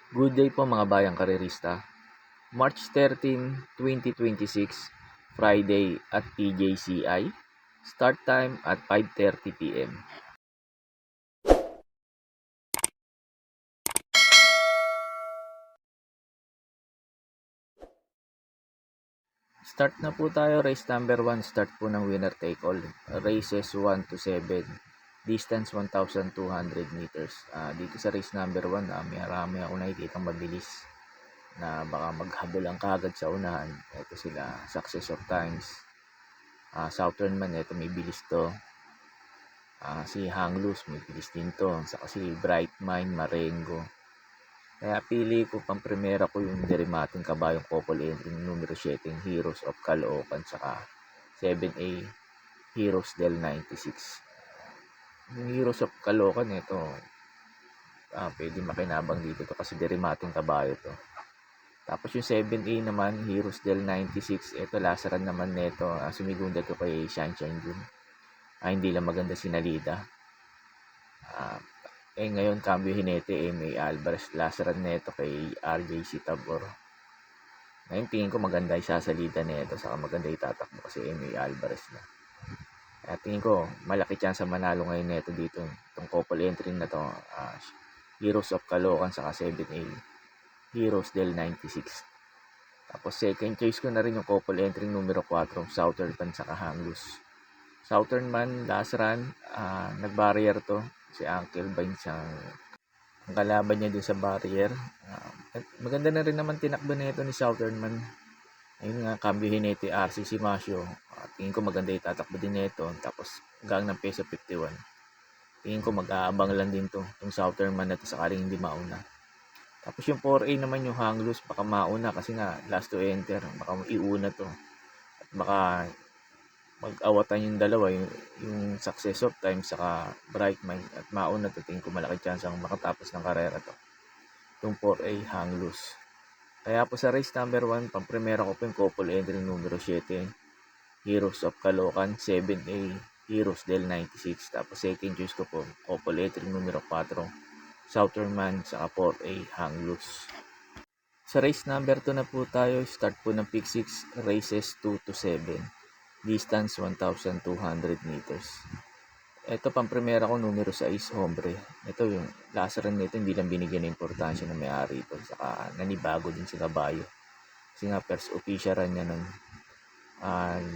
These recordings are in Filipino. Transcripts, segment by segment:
Good day po mga bayang karerista. March 13, 2026, Friday at PJCI. Start time at 5:30 PM. Start na po tayo. Race number 1. Start po ng winner take all. Races 1 to 7. Distance 1,200 meters. Dito sa race number 1, marami ako nakikita mabilis na baka maghabol ang kagad sa unahan. Ito sila, Success of Times. Southern Man, ito may bilis to. Si Hang Loose, may bilis din to. Saka si Bright Mind, Marengo. Kaya pili ko pang primera ko yung derimating kabayong couple entry numero 7, Heroes of Caloocan, saka 7A, Heroes del 96. Yung Heroes of Caloocan, ito, pwede makinabang dito to kasi derimating kabayo to. Tapos yung 7A naman, Heroes del 96, ito lasaran naman nito, sumigunda to kay Sunshine June. Hindi lang maganda si Nalida. Ngayon, cambio hinete, May Alvarez, lasaran neto kay RJC Tabor. Ngayon, tingin ko maganda yung sasalida neto, saka maganda itatakbo kasi May Alvarez na. Kaya tingin ko, malaki chance manalo ngayon neto dito. Itong couple entry na to, Heroes of Caloocan, saka 7A, Heroes del 96. Tapos second choice ko na rin yung couple entry numero 4, Southern Man, saka Hanglus. Southern Man, last run, nag-barrier to. Si Uncle Vines ang kalaban niya din sa barrier. Maganda na rin naman tinakbo nito ni Southern Man. Ayun nga, cambio hinete RC Simasio. Tingin ko maganda itatakbo din nito. Tapos gang ng peso 51. Tingin ko mag-aabang lang din to. Yung Southern Man na to sakaling hindi mauna. Tapos yung 4A naman yung Hang Loose, baka mauna kasi nga last to enter. Baka iuna to. At baka mag-awatan yung dalawa, yung Success of Time saka Bright Mind, at mauna to. Tingin ko malaki chance ang makatapos ng karera to, yung 4A Hang Loose. Kaya po sa race number 1, pang-primera ko po yung couple entry numero 7, Heroes of Caloocan, 7A, Heroes del 96. Tapos second choice ko po, couple entry numero 4, Southern Man, saka 4A Hang Loose. Sa race number 2 na po tayo, start po ng pick 6, races 2 to 7. Distance 1,200 meters. Ito pang primera ko numero 6, Hombre. Ito yung last run nito, hindi lang binigyan ng importansya ng may-ari ito. Saka nanibago din si Caballo. Kasi nga first official run niya nun.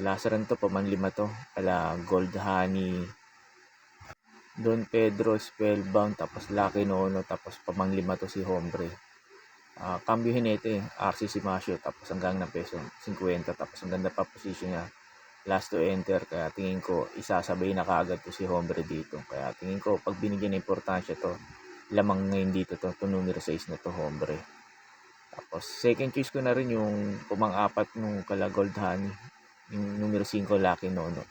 Last run to, pamanlima to. Kala Gold Honey, Don Pedro, Spellbound, tapos Lucky Nono, tapos pamanglima to si Hombre. Cambio hinete, RC Simasio, tapos hanggang ng peso 50, tapos ang ganda pa position niya, last to enter. Kaya tingin ko isasabay na kaagad to si Hombre dito. Kaya tingin ko pag binigyan ng importansya to, lamang ngayon dito to numero 6 na to, Hombre. Tapos second choice ko na rin yung pumang-apat nung kala Gold Honey, yung numero 5, Lucky Nono.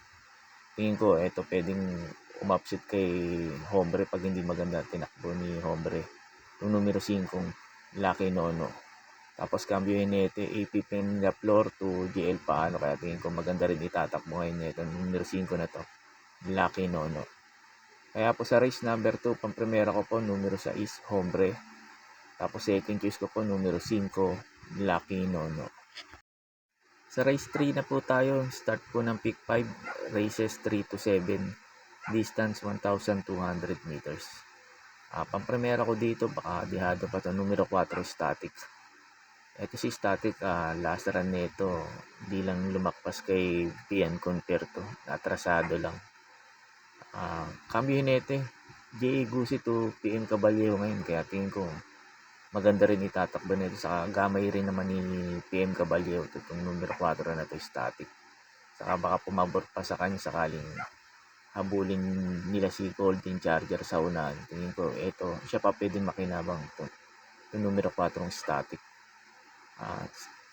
Tingin ko ito pwedeng umupset kay Hombre pag hindi maganda tinakbo ni Hombre, yung numero 5, Lucky Nono. Tapos cambio hinete, AP Penla Flor to JL Paano. Kaya tingin ko maganda rin itatakbo ngayon nito, numero 5 na to, Lucky Nono. Kaya po sa race number 2, pang primera ko po numero 6, Hombre. Tapos second choice ko po numero 5, Lucky Nono. Sa race 3 na po tayo, start po ng pick 5, races 3 to 7, distance 1,200 meters. Pang primera ko dito, baka dihado pa to, numero 4, Static. Ito si Static, last run nito, di lang lumakpas kay PN Concerto, atrasado lang. Cambio hinete, J.A. Gusi to PM Caballero ngayon, kaya tingin ko maganda rin itatakbo nito. Saka gamay rin naman ni PM Caballero itong numero 4 na to, Static. Saka baka pumabor pa sa kanya sakaling habulin nila si Golden Charger sa unahan. Tingin ko ito, siya pa pwedeng makinabang yung numero 4 Static.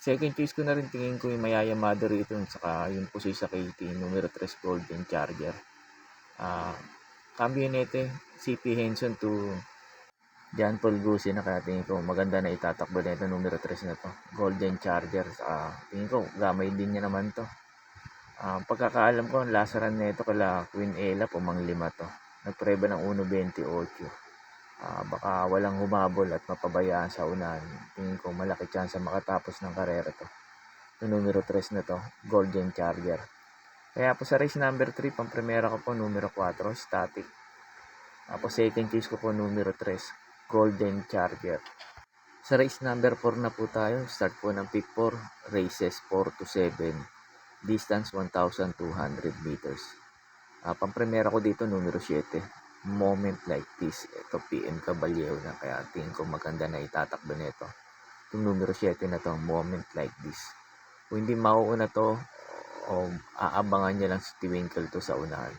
Second choice ko na rin, tingin ko yung Mayayamado rito, saka yung Pusoy sa KT, numero 3 Golden Charger. Cambio nete, CP Henson to John Paul Gusi na. Kaya tingin ko maganda na itatakbo nito, numero 3 na to, Golden Charger. Tingin ko gamay din niya naman to. Pagkakaalam ko, last run nito kala Queen Ella, pumanglima to. Nagpreba ng 1.28. Baka walang humabol at mapabayaan sa unahan. Tingin ko malaki chance makatapos ng karera to. Yung numero 3 na to, Golden Charger. Kaya po sa race number 3, pang-primera ko po numero 4, Static. Tapos second choice ko po numero 3, Golden Charger. Sa race number 4 na po tayo, start po ng pick 4, races 4 to 7, distance 1,200 meters. Pang-primera ko dito numero 7, Moment Like This. Ito PM Caballero na, kaya tingin ko maganda na itatakbo nito. Itong numero 7 na to, Moment Like This. Kung hindi mauuna to, o aabangan niya lang si Twinkle to sa unahan.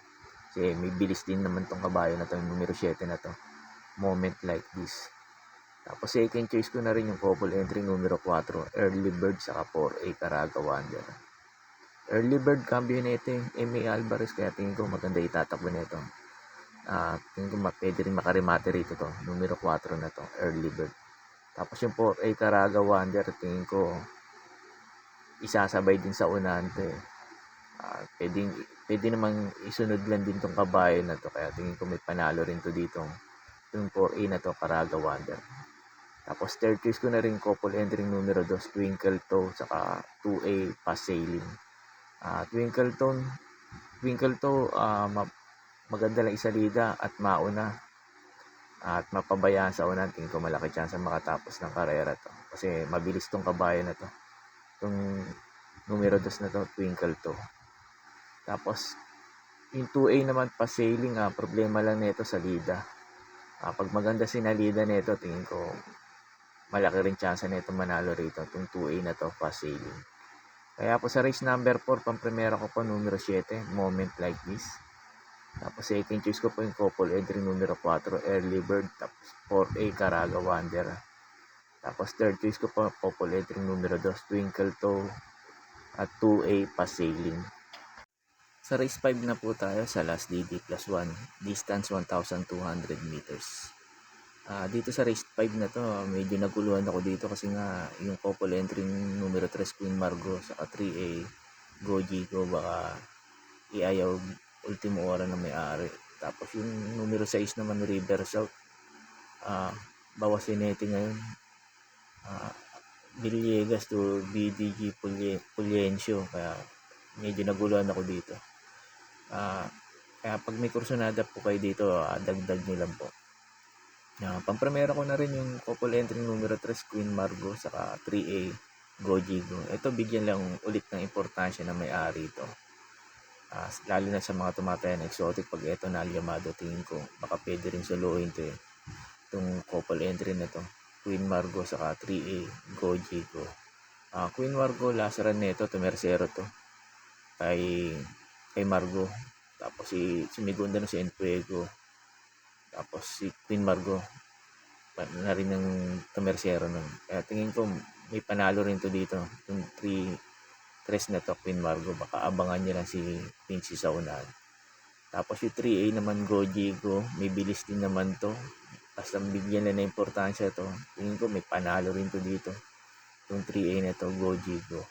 Kasi may bilis din naman tong kabayo na to, yung numero 7 na to, Moment Like This. Tapos second choice ko na rin yung couple entry numero 4, Early Bird saka 4A Caraga Wonder. Early Bird, cambio nito yung M.A. Alvarez, kaya tingin ko maganda itatakbo nito. Tingin ko pwede rin makarimate rito to, numero 4 na to, Early Bird. Tapos yung 4A Caraga Wonder, tingin ko isasabay din sa unahan to eh. Pwede namang isunod lang din tong kabayo na to, kaya tingin ko may panalo rin to dito, yung 4A na to, Caraga Wonder. Tapos third choice ko na rin couple entry numero 2, Twinkle Toe, saka 2A Pass Sailing. Twinkle Toe, maganda lang isalida at mauna at mapabayaan sa unan. Tingin ko malaki chance makatapos ng karera to, kasi mabilis tong kabayo na to, itong numero 2 na to, Twinkle Toe. Tapos yung 2A naman Pass Sailing, problema lang nito sa lida. Pag maganda sinalida nito, tingin ko malaki rin chance nito manalo rito, itong 2A na to, Pass Sailing. Kaya po sa race number 4, pang-primera ko po numero 7, Moment Like This. Tapos second choice ko po yung couple entry numero 4, Early Bird. Tapos 4A Caraga Wonder. Tapos third choice ko po couple entry numero 2, Twinkle Toe, at 2A Pass Sailing. Sa race 5 na po tayo, sa last DD plus 1, distance 1,200 meters. Dito sa race 5 na to, medyo naguluhan ako dito kasi nga yung couple entry numero 3, Queen Margot, saka 3A Goji ko, baka iayaw ultimo ora na may-ari. Tapos yung numero 6 naman, River South, bawas sinete ngayon, Villegas to BDG Puliencio, kaya medyo naguluhan ako dito. Kaya pag may kursunada po kayo dito, dagdag nyo lang po. Pang-primera ko na rin yung couple entry numero 3, Queen Margot, saka 3A Gojigo. Ito, bigyan lang ulit ng importansya na may-ari ito. Lalo na sa mga tumataya na exotic, pag ito na Yamado, tingin ko baka pwede rin suluhin to eh. Itong couple entry na to, Queen Margot, saka 3A Gojigo. Queen Margot, last run nito, Tumersero to, kay Margot. Tapos si Migunda na si Enfuego. Tapos si Queen Margot na rin ng Tumersero nun. Kaya tingin ko may panalo rin to dito. Yung 3 na to, Queen Margot, baka abangan niya lang si Pincy sa unahan. Tapos yung 3A naman, Gojigo, may bilis din naman to. Basta bigyan na importansya to, tingin ko may panalo rin to dito, yung 3A na to, Gojigo.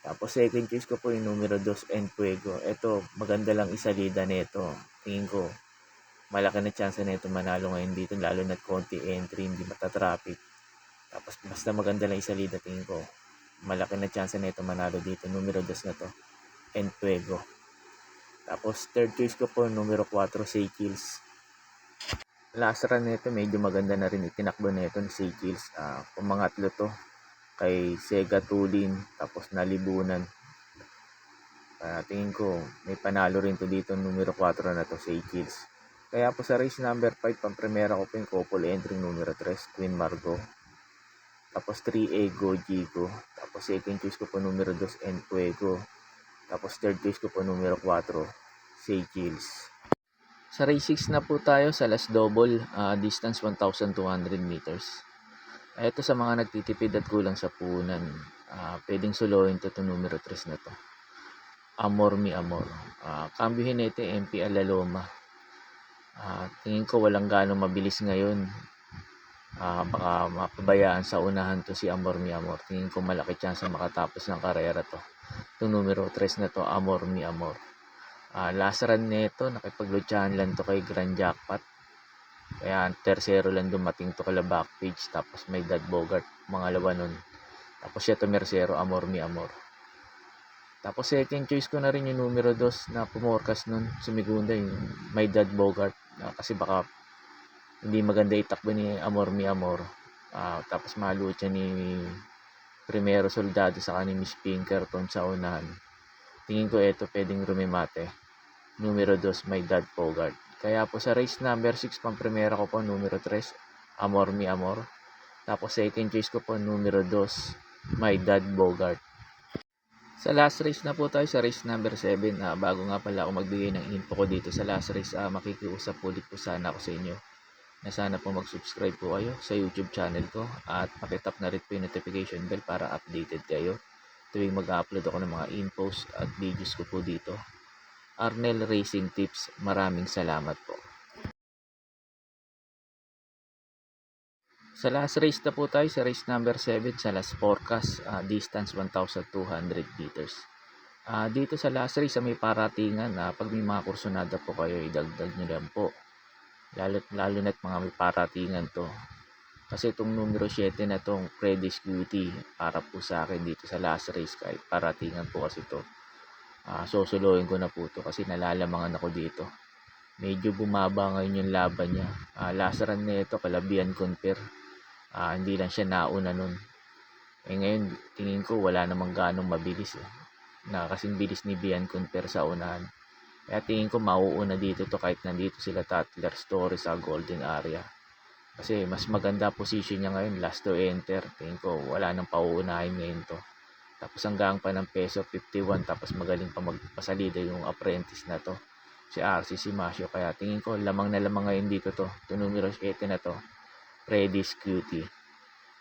Tapos second choice ko po yung numero 2, Enfuego. Ito, maganda lang isalida nito. Tingin ko malaki na chance na ito manalo ngayon dito, lalo na konti entry, hindi matatraffic. Tapos basta maganda lang isalida, tingin ko malaki na chance na ito manalo dito, numero 2 na to, Enfuego. Tapos third choice ko po numero 4, Seychelles. Last run nito, medyo maganda na rin itinakbo nito ni Seychelles. Pumangatlo to kay Sega Tulin, tapos nalibunan. Tingin ko may panalo rin to dito, numero 4 na to, Seychelles. Kaya po sa race number 5, pang-primera ko po yung couple entry numero 3, Queen Margot. Tapos 3A Gojigo. Tapos second choice ko po numero 2, Enfuego. Tapos third choice ko po numero 4, Seychelles. Sa race 6 na po tayo, sa last double, distance 1,200 meters. Ito sa mga nagtitipid at kulang sa punan, pwedeng suluhin to numero 3 na to, Amor Mi Amor. Cambio Jinete, MP Alaloma. Tingin ko walang ganong mabilis ngayon. Baka mapabayaan sa unahan to si Amor Mi Amor. Tingin ko malaki chance makatapos ng karera to, itong numero 3 na to, Amor Mi Amor. Last run nito, nakipaglutsahan lang to kay Grand Jackpot. Kaya tersero lang dumating to kala Backpage, tapos may Dad Bogart, mga lawa nun. Tapos siya to Mercero, Amor Mi Amor. Tapos second choice ko na rin yung numero 2 na pumorkas nun, sumigunda yung may Dad Bogart. Kasi baka hindi maganda itakbo ni Amor Mi Amor. Tapos maluot siya ni Primero Soldado sa ni Miss Pinkerton sa unahan. Tingin ko ito pwedeng rumimate. Numero 2, may Dad Bogart. Kaya po sa race number 6, pang primera ko po, numero 3, Amor Mi Amor. Tapos second choice ko po, numero 2, may Dad Bogart. Sa last race na po tayo, sa race number 7. Bago nga pala ako magbigay ng info ko dito sa last race, makikiusap ulit po sana ako sa inyo na sana po mag-subscribe po kayo sa YouTube channel ko at pakitap na rin po yung notification bell para updated kayo tuwing mag-upload ako ng mga infos at videos ko po dito. Arnel Racing Tips, maraming salamat po. Sa last race na po tayo, sa race number 7, sa last forecast, distance 1,200 meters. Dito sa last race, may paratingan, pag may mga kursunada po kayo, idagdag nyo lang po. Lalo na't mga may paratingan to. Kasi itong numero 7 na itong Freddy's Cutie, para po sa akin dito sa last race, kahit paratingan po kasi ito. Susuluhin ko na po ito kasi nalalamangan ako dito. Medyo bumaba ngayon yung laban niya. Last run na ito, kalabihan compare. Hindi lang siya nauna nun. Ngayon, tingin ko wala namang ganong mabilis. Kasing bilis ni Bian compare sa unahan. Kaya tingin ko mauuna dito to kahit nandito sila Tatler Story sa golden area. Kasi mas maganda position niya ngayon, last to enter. Tingin ko wala nang pauunahin ngayon to. Tapos hanggang pa ng peso 51, tapos magaling pa magpasalida yung apprentice na to, si RC Simasio. Kaya tingin ko lamang na lamang ngayon dito to. Ito numero 7 na to, Freddy's Cutie.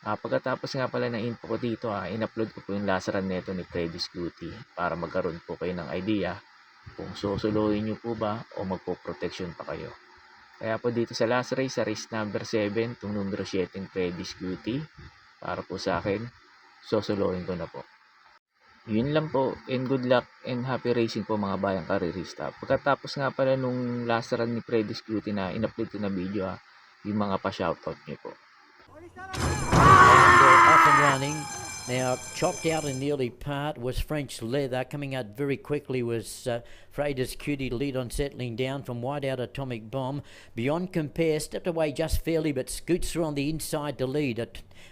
Pagkatapos nga pala ng info ko dito, in-upload ko po yung last run neto ni Freddy's Cutie para magkaroon po kayo ng idea kung susuluhin nyo po ba o magpo-protection pa kayo. Kaya po dito sa last race, sa race number 7, itong numero 7 Freddy's Cutie, para po sa akin, susuluhin ko na po. Yun lang po, and good luck and happy racing po mga bayang karirista. Pagkatapos nga pala nung last run ni Freddy's Cutie na in-upload ko na video, yung mga pa-shoutout nyo po. Off and running. Now, chopped out in the early part was French Leather. Coming out very quickly was Freida's Cutie, lead on settling down from wide out Atomic Bomb. Beyond Compare stepped away just fairly but scoots through on the inside to lead.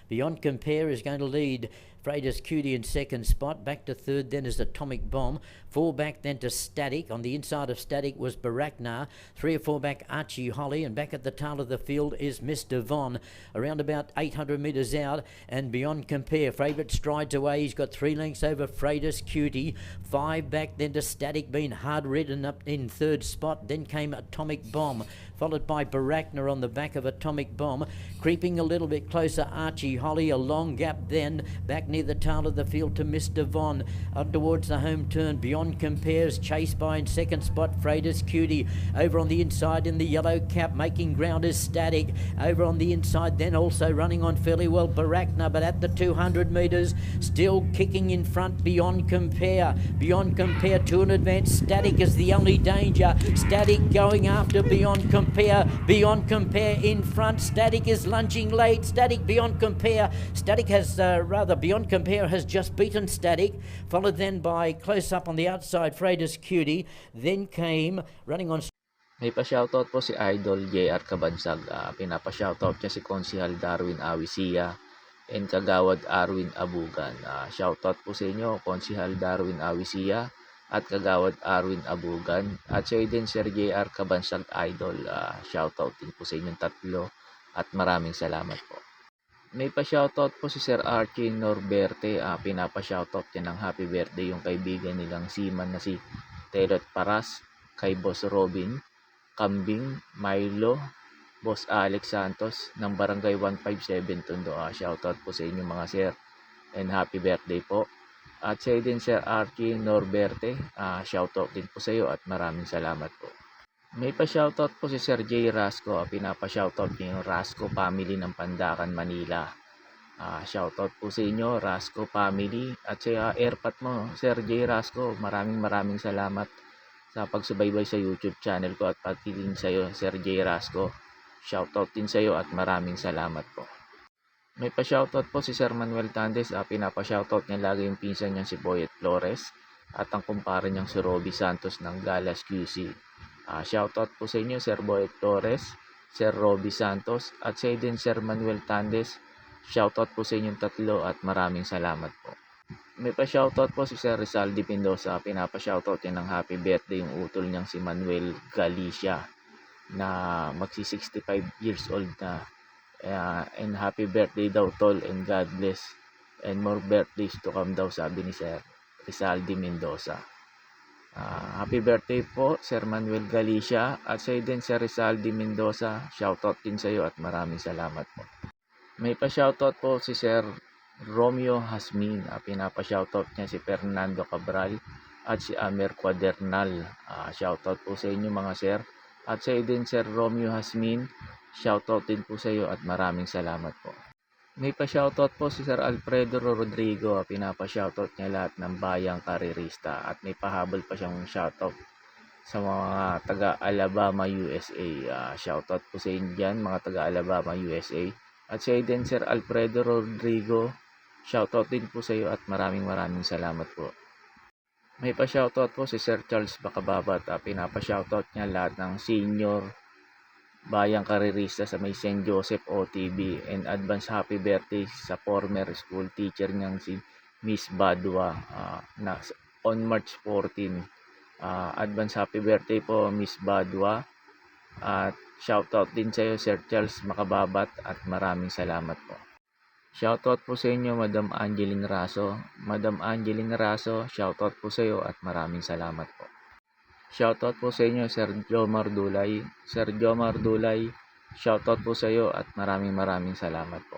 Beyond Compare is going to lead Freida's Cutie in second spot. Back to third then is Atomic Bomb. 4 back then to Static. On the inside of Static was Baraknar. 3 or 4 back Archie Holly. And back at the tail of the field is Mr. Von. Around about 800 metres out and Beyond Compare. Favourite strides away. He's got 3 lengths over Freida's Cutie. 5 back then to Static, being hard ridden up in third spot. Then came Atomic Bomb, followed by Baraknar on the back of Atomic Bomb. Creeping a little bit closer, Archie Holly. A long gap then back near the tail of the field to Mr. Von. Up towards the home turn, Beyond Compares, chased by in second spot Freida's Cutie. Over on the inside in the yellow cap, making ground is Static. Over on the inside then also running on fairly well Baraknar, but at the 200 metres still kicking in front Beyond Compare. Beyond Compare to an advance. Static is the only danger. Static going after Beyond Compare. Beyond Compare in front. Static is lunging late. Static Beyond Compare. Static has Beyond Compare has just beaten Static, followed then by close up on the outside Freida's Cutie. Then came running on. May pa-shoutout po si Idol JR Kabansag. Pinapa-shoutout niya si Konsihal Darwin Awisia and Kagawad Arwin Abugan. Shoutout po sa inyo, Konsihal Darwin Awisia at Kagawad Arwin Abugan. At sa din Sir JR Kabansag Idol. Shoutout din po sa inyong tatlo at maraming salamat po. May pa-shoutout po si Sir Archie Norberte. Pinapa-shoutout niya ng happy birthday yung kaibigan nilang seaman na si Telot Paras, kay Boss Robin Kambing, Milo, Boss Alex Santos ng Barangay 157 Tondo. Shoutout po sa inyo mga sir and happy birthday po. At sa din Sir Archie Norberte, shoutout din po sa iyo at maraming salamat po. May pa-shoutout po si Sir J. Rasco. Pinapa-shoutout niyo yung Rasco family ng Pandakan, Manila. Shoutout po sa inyo, Rasco family. At sa airpat mo, Sir J. Rasco, maraming salamat sa pagsubaybay sa YouTube channel ko at pagkiling sa iyo, Sir J. Rasco. Shoutout din sa iyo at maraming salamat po. May pa-shoutout po si Sir Manuel Tandes. Pinapa-shoutout niya lagi yung pinsan niyang si Boyet Flores at ang kumpare niyang si Roby Santos ng Galas QC. Shoutout po sa inyo Sir Boyet Flores, Sir Roby Santos at sa din Sir Manuel Tandes. Shoutout po sa inyong tatlo at maraming salamat po. May pa-shoutout po si Sir Rizaldi Mendoza. Pinapa-shoutout niya ng happy birthday yung utol niyang si Manuel Galicia na magsi 65 years old na. And happy birthday daw tol and God bless and more birthdays to come daw, sabi ni Sir Rizaldi Mendoza. Happy birthday po Sir Manuel Galicia at sa din Sir Rizaldi Mendoza. Shoutout din sa iyo at maraming salamat po. May pa-shoutout po si Sir Romeo Hasmin. Pinapa-shoutout niya si Fernando Cabral at si Amer Quadernal. Shoutout po sa inyo mga sir. At sa din Sir Romeo Hasmin, shoutout din po sa iyo at maraming salamat po. May pa-shoutout po si Sir Alfredo Rodrigo. Pinapa-shoutout niya lahat ng bayang karirista at may pahabol pa siyang shoutout sa mga taga-Alabama, USA. Shoutout po sa inyo dyan, mga taga-Alabama, USA. At sa din Sir Alfredo Rodrigo, shoutout din po sa iyo at maraming salamat po. May pa-shoutout po si Sir Charles Bacababat. Pinapa-shoutout niya lahat ng senior bayang karirista sa may St. Joseph OTB and advance happy birthday sa former school teacher niyang si Miss Badwa na on March 14. Advance happy birthday po Miss Badwa at shoutout din sa iyo Sir Charles Bacababat at maraming salamat po. Shoutout po sa inyo Madam Angeline Raso. Madam Angeline Raso, shoutout po sa iyo at maraming salamat po. Shoutout po sa inyo Sir Jomar Dulay. Sir Jomar Dulay, shoutout po sa iyo at maraming salamat po.